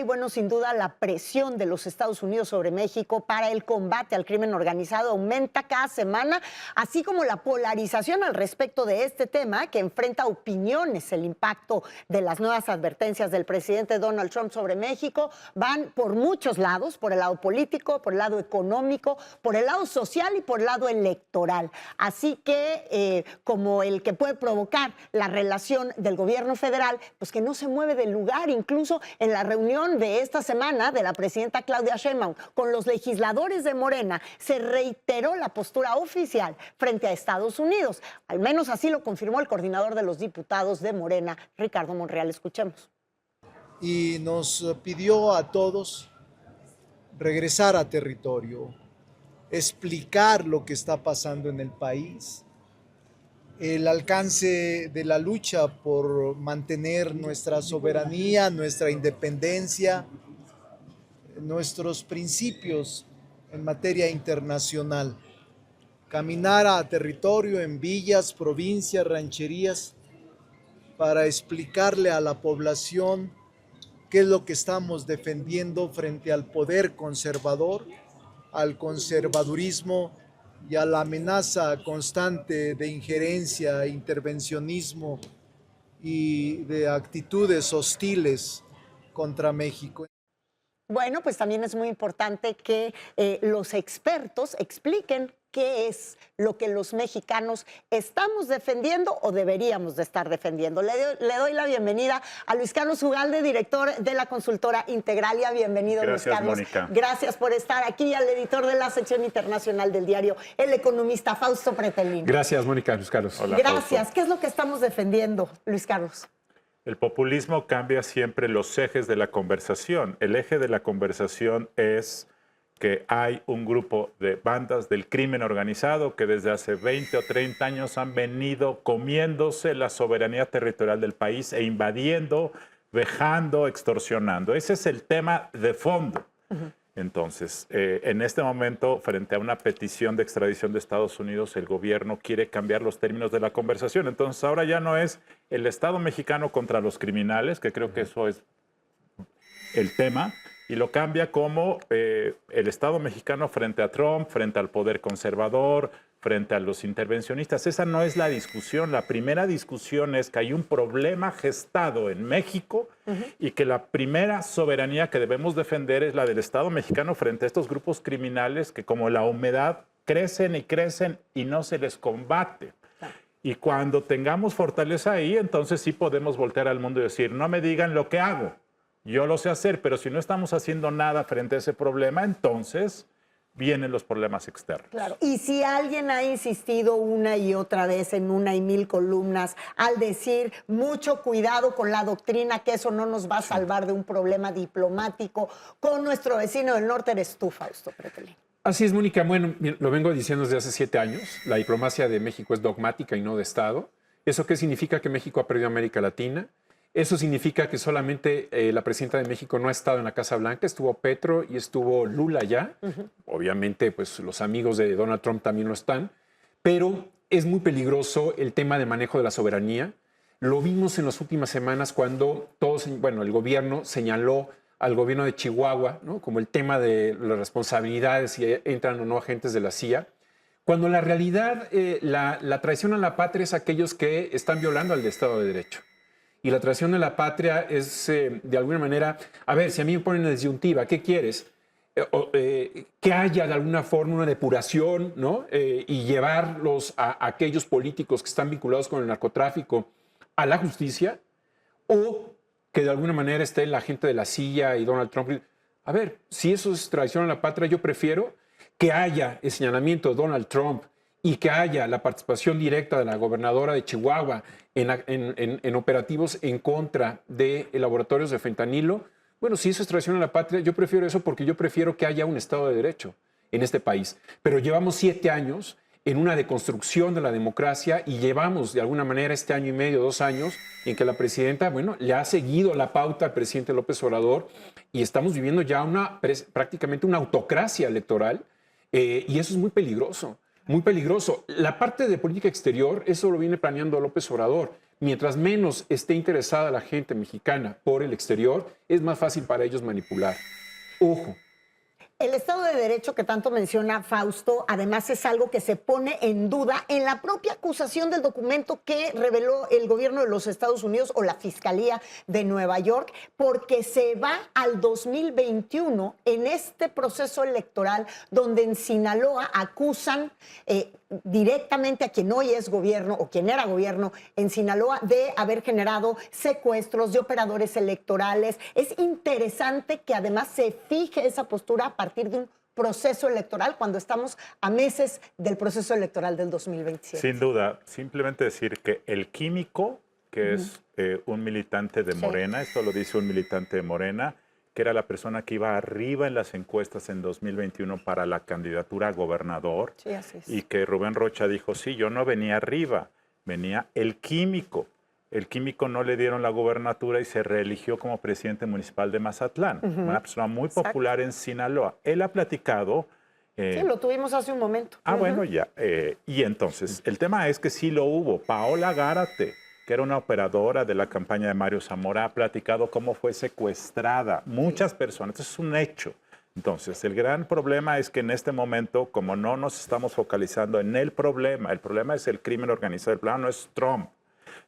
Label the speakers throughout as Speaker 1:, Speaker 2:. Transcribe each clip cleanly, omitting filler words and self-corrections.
Speaker 1: Y bueno, sin duda la presión de los Estados Unidos sobre México para el combate al crimen organizado aumenta cada semana, así como la polarización al respecto de este tema que enfrenta opiniones. El impacto de las nuevas advertencias del presidente Donald Trump sobre México van por muchos lados, por el lado político, por el lado económico, por el lado social y por el lado electoral. Así que como el que puede provocar la relación del gobierno federal, pues que no se mueve del lugar, incluso en la reunión de esta semana de la presidenta Claudia Sheinbaum con los legisladores de Morena, se reiteró la postura oficial frente a Estados Unidos. Al menos así lo confirmó el coordinador de los diputados de Morena, Ricardo Monreal. Escuchemos.
Speaker 2: Y nos pidió a todos regresar a territorio, explicar lo que está pasando en el país, el alcance de la lucha por mantener nuestra soberanía, nuestra independencia, nuestros principios en materia internacional. Caminar a territorio en villas, provincias, rancherías, para explicarle a la población qué es lo que estamos defendiendo frente al poder conservador, al conservadurismo y a la amenaza constante de injerencia, intervencionismo y de actitudes hostiles contra México.
Speaker 1: Bueno, pues también es muy importante que los expertos expliquen qué es lo que los mexicanos estamos defendiendo o deberíamos de estar defendiendo. Le doy la bienvenida a Luis Carlos Ugalde, director de la consultora Integralia. Bienvenido,
Speaker 3: Gracias,
Speaker 1: Luis Carlos.
Speaker 3: Mónica.
Speaker 1: Gracias por estar aquí, al editor de la sección internacional del diario El Economista, Fausto Pretelín.
Speaker 4: Gracias, Mónica. Luis Carlos.
Speaker 3: Hola,
Speaker 1: Gracias.
Speaker 3: Fausto.
Speaker 1: ¿Qué es lo que estamos defendiendo, Luis Carlos?
Speaker 3: El populismo cambia siempre los ejes de la conversación. El eje de la conversación es que hay un grupo de bandas del crimen organizado que desde hace 20 o 30 años han venido comiéndose la soberanía territorial del país e invadiendo, vejando, extorsionando. Ese es el tema de fondo. Entonces, en este momento, frente a una petición de extradición de Estados Unidos, el gobierno quiere cambiar los términos de la conversación. Entonces, ahora ya no es el Estado mexicano contra los criminales, que creo que eso es el tema, y lo cambia como el Estado mexicano frente a Trump, frente al poder conservador, frente a los intervencionistas. Esa no es la discusión. La primera discusión es que hay un problema gestado en México y que la primera soberanía que debemos defender es la del Estado mexicano frente a estos grupos criminales que, como la humedad, crecen y crecen y no se les combate. Y cuando tengamos fortaleza ahí, entonces sí podemos voltear al mundo y decir, no me digan lo que hago, yo lo sé hacer, pero si no estamos haciendo nada frente a ese problema, entonces vienen los problemas externos.
Speaker 1: Claro. Y si alguien ha insistido una y otra vez en una y mil columnas al decir mucho cuidado con la doctrina, que eso no nos va a salvar de un problema diplomático con nuestro vecino del norte, eres tú, Fausto Pretelín.
Speaker 4: Así es, Mónica. Bueno, lo vengo diciendo desde hace 7 años. La diplomacia de México es dogmática y no de Estado. ¿Eso qué significa? Que México ha perdido América Latina. Eso significa que solamente la presidenta de México no ha estado en la Casa Blanca, estuvo Petro y estuvo Lula ya. Obviamente, pues los amigos de Donald Trump también lo están. Pero es muy peligroso el tema de manejo de la soberanía. Lo vimos en las últimas semanas cuando el gobierno señaló al gobierno de Chihuahua, ¿no?, como el tema de las responsabilidades, si entran o no agentes de la CIA. Cuando en la realidad la traición a la patria es aquellos que están violando al Estado de Derecho. Y la traición de la patria es, de alguna manera, a ver, si a mí me ponen en disyuntiva, ¿qué quieres? Que haya de alguna forma una depuración, ¿no? Y llevarlos a aquellos políticos que están vinculados con el narcotráfico a la justicia, o que de alguna manera esté la gente de la CIA y Donald Trump. A ver, si eso es traición a la patria, yo prefiero que haya el señalamiento de Donald Trump y que haya la participación directa de la gobernadora de Chihuahua en operativos en contra de laboratorios de fentanilo. Bueno, si eso es traición a la patria, yo prefiero eso porque yo prefiero que haya un Estado de Derecho en este país. Pero llevamos 7 años en una deconstrucción de la democracia y llevamos de alguna manera este año y medio, 2 años, en que la presidenta, bueno, le ha seguido la pauta al presidente López Obrador y estamos viviendo ya prácticamente una autocracia electoral y eso es muy peligroso. Muy peligroso. La parte de política exterior, eso lo viene planeando López Obrador, Mientras menos esté interesada la gente mexicana por el exterior, es más fácil para ellos manipular. Ojo.
Speaker 1: El Estado de Derecho que tanto menciona Fausto, además es algo que se pone en duda en la propia acusación del documento que reveló el gobierno de los Estados Unidos o la Fiscalía de Nueva York, porque se va al 2021 en este proceso electoral donde en Sinaloa acusan directamente a quien hoy es gobierno o quien era gobierno en Sinaloa de haber generado secuestros de operadores electorales. Es interesante que además se fije esa postura a partir de un proceso electoral cuando estamos a meses del proceso electoral del 2027.
Speaker 3: Sin duda, simplemente decir que el químico, que es un militante de Morena, esto lo dice un militante de Morena, que era la persona que iba arriba en las encuestas en 2021 para la candidatura a gobernador,
Speaker 1: Sí, así es.
Speaker 3: y que Rubén Rocha dijo, sí, yo no venía arriba, venía el químico. El químico no le dieron la gobernatura y se reeligió como presidente municipal de Mazatlán, una persona muy popular en Sinaloa. Él ha platicado...
Speaker 1: Sí, lo tuvimos hace un momento.
Speaker 3: Bueno, ya. Y entonces, el tema es que sí lo hubo. Paola Gárate, que era una operadora de la campaña de Mario Zamora, ha platicado cómo fue secuestrada. Muchas personas. Eso es un hecho. Entonces, el gran problema es que en este momento, como no nos estamos focalizando en el problema es el crimen organizado, el problema no es Trump.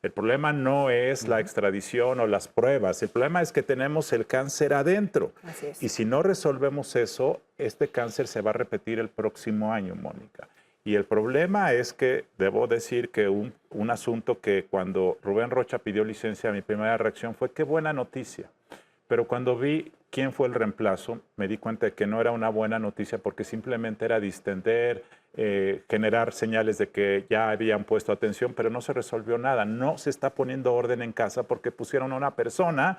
Speaker 3: El problema no es la extradición o las pruebas. El problema es que tenemos el cáncer adentro.
Speaker 1: Así es.
Speaker 3: Y si no resolvemos eso, este cáncer se va a repetir el próximo año, Mónica. Y el problema es que, debo decir que un asunto que cuando Rubén Rocha pidió licencia, mi primera reacción fue qué buena noticia. Pero cuando vi quién fue el reemplazo, me di cuenta de que no era una buena noticia porque simplemente era distender, generar señales de que ya habían puesto atención, pero no se resolvió nada. No se está poniendo orden en casa porque pusieron a una persona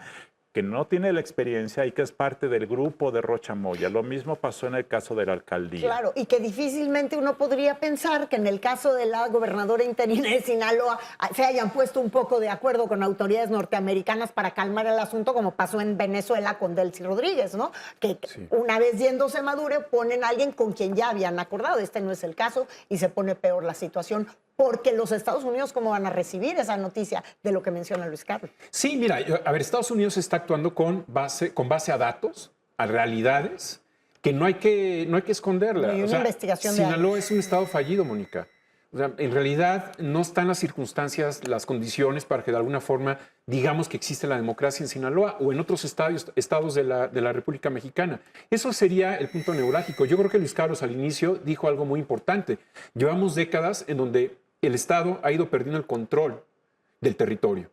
Speaker 3: que no tiene la experiencia y que es parte del grupo de Rocha Moya. Lo mismo pasó en el caso de la alcaldía.
Speaker 1: Claro, y que difícilmente uno podría pensar que en el caso de la gobernadora interina de Sinaloa se hayan puesto un poco de acuerdo con autoridades norteamericanas para calmar el asunto, como pasó en Venezuela con Delcy Rodríguez, ¿no? Que una vez yéndose Maduro, ponen a alguien con quien ya habían acordado. Este no es el caso y se pone peor la situación. Porque los Estados Unidos, ¿cómo van a recibir esa noticia de lo que menciona Luis Carlos?
Speaker 4: Sí, mira, a ver, Estados Unidos está actuando con base a datos, a realidades, que no hay que esconderla.
Speaker 1: Y una investigación de
Speaker 4: Sinaloa es un estado fallido, Mónica. O sea, en realidad no están las circunstancias, las condiciones para que de alguna forma digamos que existe la democracia en Sinaloa o en otros estados de la República Mexicana. Eso sería el punto neurálgico. Yo creo que Luis Carlos al inicio dijo algo muy importante. Llevamos décadas en donde el Estado ha ido perdiendo el control del territorio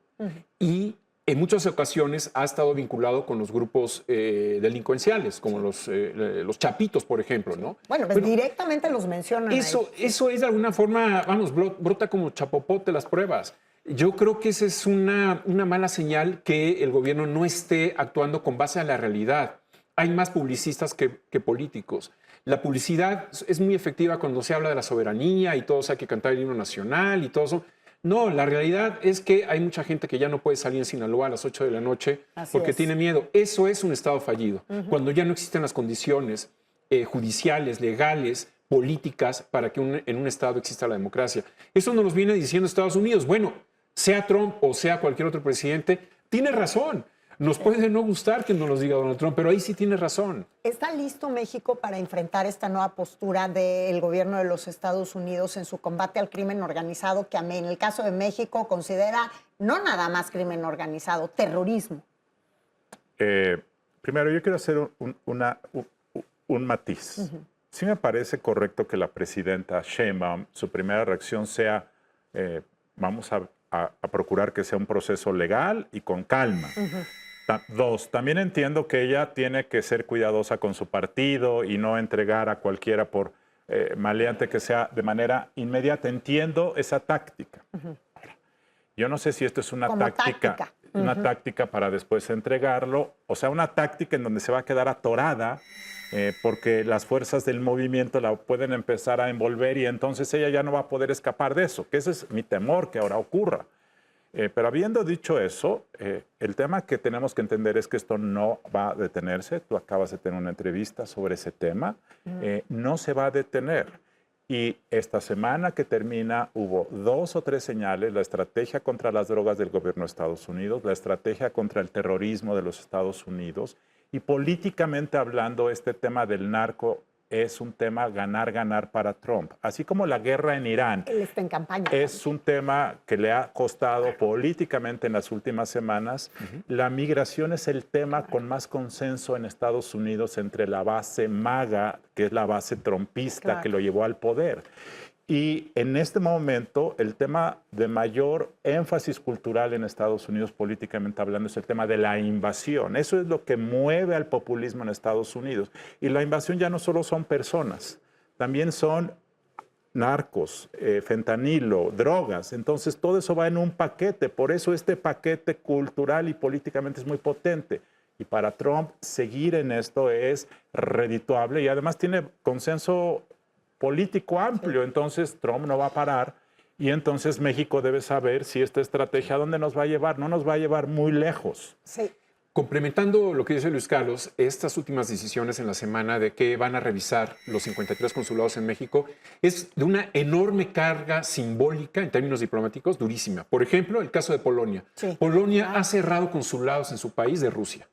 Speaker 4: y en muchas ocasiones ha estado vinculado con los grupos delincuenciales, como los chapitos, por ejemplo, ¿no?
Speaker 1: Bueno, pues directamente los mencionan
Speaker 4: Eso es de alguna forma, vamos, brota como chapopote las pruebas. Yo creo que esa es una mala señal que el gobierno no esté actuando con base a la realidad. Hay más publicistas que políticos. La publicidad es muy efectiva cuando se habla de la soberanía y todos hay que cantar el himno nacional y todo eso. No, la realidad es que hay mucha gente que ya no puede salir en Sinaloa a las 8 de la noche porque tiene miedo. Eso es un estado fallido. Cuando ya no existen las condiciones judiciales, legales, políticas para que en un estado exista la democracia. Eso nos lo viene diciendo Estados Unidos. Bueno, sea Trump o sea cualquier otro presidente, tiene razón. Nos puede no gustar que nos lo diga Donald Trump, pero ahí sí tiene razón.
Speaker 1: ¿Está listo México para enfrentar esta nueva postura del gobierno de los Estados Unidos en su combate al crimen organizado, que en el caso de México considera no nada más crimen organizado, terrorismo?
Speaker 3: Primero, yo quiero hacer un matiz. Sí me parece correcto que la presidenta Sheinbaum, su primera reacción sea, vamos a procurar que sea un proceso legal y con calma. Dos, también entiendo que ella tiene que ser cuidadosa con su partido y no entregar a cualquiera por maleante que sea de manera inmediata. Entiendo esa táctica. Ahora, yo no sé si esto es una táctica. Una táctica para después entregarlo, o sea, una táctica en donde se va a quedar atorada porque las fuerzas del movimiento la pueden empezar a envolver y entonces ella ya no va a poder escapar de eso, que ese es mi temor que ahora ocurra. Pero habiendo dicho eso, el tema que tenemos que entender es que esto no va a detenerse. Tú acabas de tener una entrevista sobre ese tema. No se va a detener. Y esta semana que termina hubo 2 o 3 señales: la estrategia contra las drogas del gobierno de Estados Unidos, la estrategia contra el terrorismo de los Estados Unidos, y políticamente hablando, este tema del narco es un tema ganar-ganar para Trump. Así como la guerra en Irán
Speaker 1: Él está en campaña.
Speaker 3: es un tema que le ha costado políticamente en las últimas semanas. La migración es el tema con más consenso en Estados Unidos entre la base MAGA, que es la base trumpista que lo llevó al poder. Y en este momento, el tema de mayor énfasis cultural en Estados Unidos, políticamente hablando, es el tema de la invasión. Eso es lo que mueve al populismo en Estados Unidos. Y la invasión ya no solo son personas, también son narcos, fentanilo, drogas. Entonces, todo eso va en un paquete. Por eso este paquete cultural y políticamente es muy potente. Y para Trump, seguir en esto es redituable y además tiene consenso político amplio. Entonces Trump no va a parar y entonces México debe saber si esta estrategia, ¿a dónde nos va a llevar? No nos va a llevar muy lejos.
Speaker 1: Sí.
Speaker 4: Complementando lo que dice Luis Carlos, estas últimas decisiones en la semana de que van a revisar los 53 consulados en México es de una enorme carga simbólica en términos diplomáticos durísima. Por ejemplo, el caso de Polonia.
Speaker 1: Sí.
Speaker 4: Polonia ha cerrado consulados en su país de Rusia.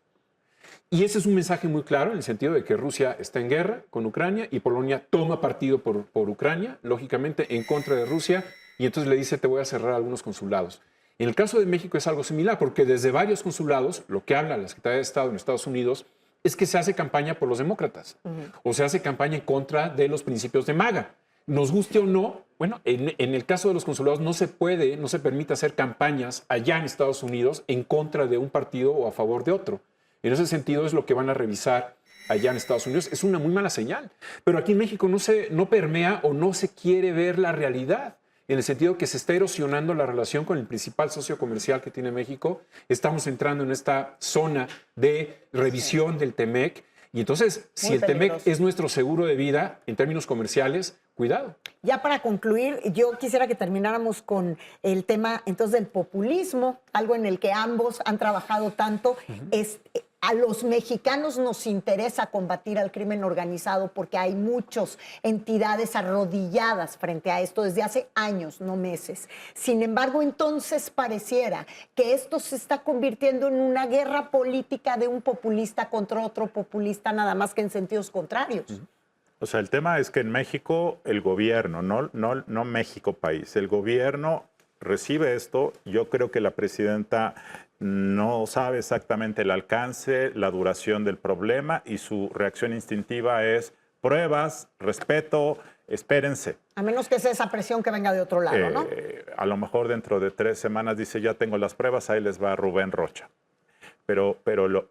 Speaker 4: Y ese es un mensaje muy claro en el sentido de que Rusia está en guerra con Ucrania y Polonia toma partido por Ucrania, lógicamente en contra de Rusia, y entonces le dice: te voy a cerrar algunos consulados. En el caso de México es algo similar, porque desde varios consulados, lo que habla la Secretaría de Estado en Estados Unidos es que se hace campaña por los demócratas, o se hace campaña en contra de los principios de MAGA. Nos guste o no, bueno, en el caso de los consulados no se permite hacer campañas allá en Estados Unidos en contra de un partido o a favor de otro. En ese sentido es lo que van a revisar allá en Estados Unidos. Es una muy mala señal. Pero aquí en México no permea o no se quiere ver la realidad, en el sentido que se está erosionando la relación con el principal socio comercial que tiene México. Estamos entrando en esta zona de revisión del TEMEC. Y entonces, si el TEMEC es nuestro seguro de vida en términos comerciales, cuidado.
Speaker 1: Ya para concluir, yo quisiera que termináramos con el tema entonces del populismo, algo en el que ambos han trabajado tanto. A los mexicanos nos interesa combatir al crimen organizado porque hay muchas entidades arrodilladas frente a esto desde hace años, no meses. Sin embargo, entonces pareciera que esto se está convirtiendo en una guerra política de un populista contra otro populista, nada más que en sentidos contrarios.
Speaker 3: O sea, el tema es que en México el gobierno, no México país, el gobierno recibe esto. Yo creo que la presidenta no sabe exactamente el alcance, la duración del problema, y su reacción instintiva es pruebas, respeto, espérense. A
Speaker 1: menos que sea esa presión que venga de otro lado, ¿no?
Speaker 3: A lo mejor dentro de 3 semanas dice: ya tengo las pruebas, ahí les va Rubén Rocha. Pero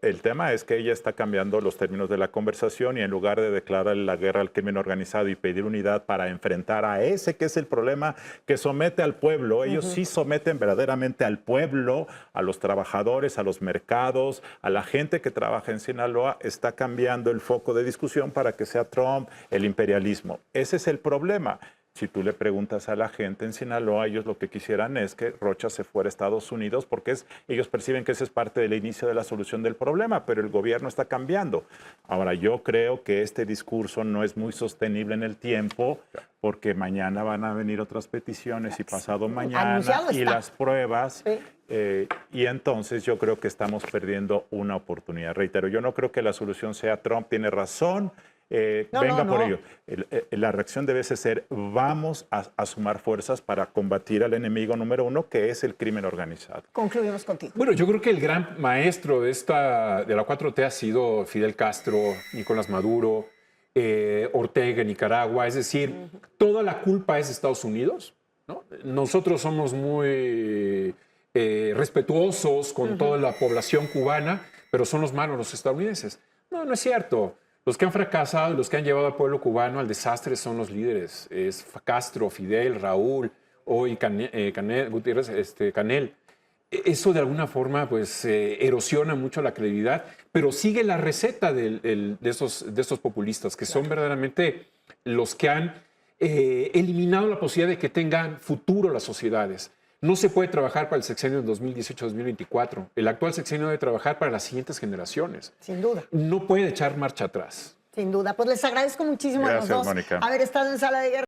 Speaker 3: el tema es que ella está cambiando los términos de la conversación y en lugar de declarar la guerra al crimen organizado y pedir unidad para enfrentar a ese que es el problema que somete al pueblo, ellos sí someten verdaderamente al pueblo, a los trabajadores, a los mercados, a la gente que trabaja en Sinaloa, está cambiando el foco de discusión para que sea Trump, el imperialismo. Ese es el problema. Si tú le preguntas a la gente en Sinaloa, ellos lo que quisieran es que Rocha se fuera a Estados Unidos porque ellos perciben que ese es parte del inicio de la solución del problema, pero el gobierno está cambiando. Ahora, yo creo que este discurso no es muy sostenible en el tiempo porque mañana van a venir otras peticiones y pasado mañana y las pruebas. Sí. Y entonces yo creo que estamos perdiendo una oportunidad. Reitero, yo no creo que la solución sea Trump tiene razón. Por ello. La reacción debe ser: vamos a sumar fuerzas para combatir al enemigo número 1, que es el crimen organizado.
Speaker 1: Concluimos contigo.
Speaker 4: Bueno, yo creo que el gran maestro de la 4T ha sido Fidel Castro, Nicolás Maduro, Ortega en Nicaragua. Es decir, toda la culpa es de Estados Unidos, ¿no? Nosotros somos muy respetuosos con toda la población cubana, pero son los malos los estadounidenses. No es cierto. Los que han fracasado y los que han llevado al pueblo cubano al desastre son los líderes. Es Castro, Fidel, Raúl, hoy Canel. Eso de alguna forma pues erosiona mucho la credibilidad, pero sigue la receta de estos populistas, que son verdaderamente los que han eliminado la posibilidad de que tengan futuro las sociedades. No se puede trabajar para el sexenio de 2018-2024. El actual sexenio debe trabajar para las siguientes generaciones.
Speaker 1: Sin duda.
Speaker 4: No puede echar marcha atrás.
Speaker 1: Sin duda. Pues les agradezco muchísimo a los dos
Speaker 3: Mónica.
Speaker 1: haber estado en Sala de Guerra.